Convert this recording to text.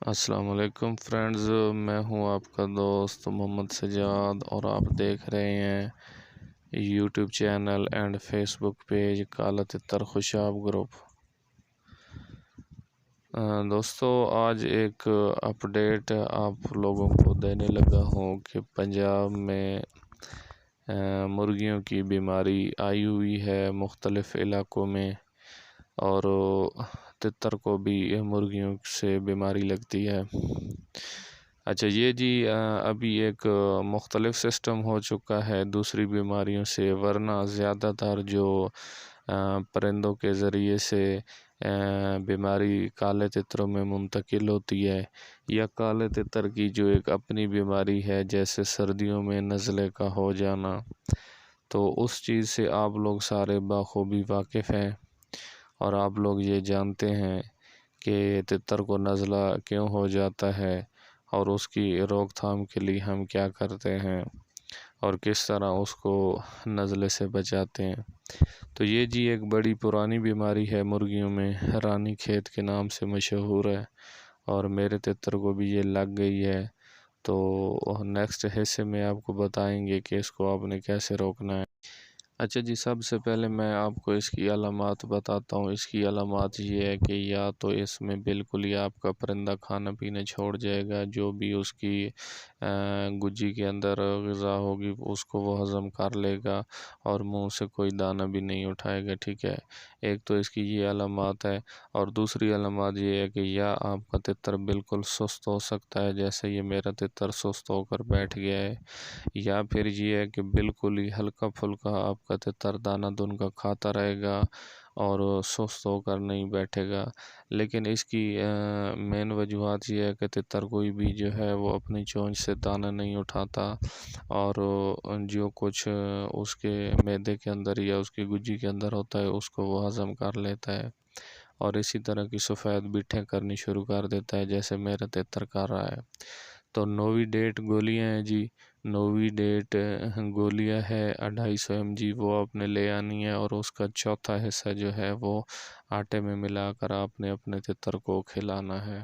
السلام علیکم فرینڈز، میں ہوں آپ کا دوست محمد سجاد اور آپ دیکھ رہے ہیں YouTube channel and Facebook page Kala Titar Khushab group. دوستو، آج ایک اپڈیٹ آپ لوگوں کو دینے لگا ہوں کہ پنجاب میں مرغیوں کی بیماری آئی ہوئی ہے مختلف علاقوں میں، اور تتر کو بھی مرغیوں سے بیماری لگتی ہے۔ اچھا، یہ جی ابھی ایک مختلف سسٹم ہو چکا ہے دوسری بیماریوں سے، ورنہ زیادہ تر جو پرندوں کے ذریعے سے بیماری کالے تتروں میں منتقل ہوتی ہے، یا کالے تتر کی جو ایک اپنی بیماری ہے جیسے سردیوں میں نزلے کا ہو جانا، تو اس چیز سے آپ لوگ سارے بخوبی واقف ہیں، اور آپ لوگ یہ جانتے ہیں کہ تتر کو نزلہ کیوں ہو جاتا ہے اور اس کی روک تھام کے لیے ہم کیا کرتے ہیں اور کس طرح اس کو نزلے سے بچاتے ہیں۔ تو یہ جی ایک بڑی پرانی بیماری ہے مرغیوں میں، رانی کھیت کے نام سے مشہور ہے، اور میرے تتر کو بھی یہ لگ گئی ہے۔ تو نیکسٹ حصے میں آپ کو بتائیں گے کہ اس کو آپ نے کیسے روکنا ہے۔ اچھا جی، سب سے پہلے میں آپ کو اس کی علامات بتاتا ہوں۔ اس کی علامات یہ ہے کہ یا تو اس میں بالکل ہی آپ کا پرندہ کھانا پینا چھوڑ جائے گا، جو بھی اس کی گجی کے اندر غذا ہوگی اس کو وہ ہضم کر لے گا اور منہ سے کوئی دانہ بھی نہیں اٹھائے گا، ٹھیک ہے۔ ایک تو اس کی یہ علامات ہے، اور دوسری علامات یہ ہے کہ یا آپ کا تتر بالکل سست ہو سکتا ہے، جیسے یہ میرا تتر سست ہو کر بیٹھ گیا ہے، یا پھر یہ ہے کہ بالکل ہی ہلکا پھلکا آپ کا تتر دانہ دن کا کھاتا رہے گا اور سست ہو کر نہیں بیٹھے گا۔ لیکن اس کی مین وجوہات یہ ہے کہ تتر کوئی بھی جو ہے وہ اپنی چونچ سے دانہ نہیں اٹھاتا، اور جو کچھ اس کے معدے کے اندر یا اس کی گجی کے اندر ہوتا ہے اس کو وہ ہضم کر لیتا ہے، اور اسی طرح کی سفید بٹھیں کرنی شروع کر دیتا ہے جیسے میرا تتر کر رہا ہے۔ تو نوی ڈیٹ گولیاں ہیں جی، نوی ڈیٹ گولیاں ہے 250 mg، وہ آپ نے لے آنی ہے، اور اس کا چوتھا حصہ جو ہے وہ آٹے میں ملا کر آپ نے اپنے تتر کو کھلانا ہے۔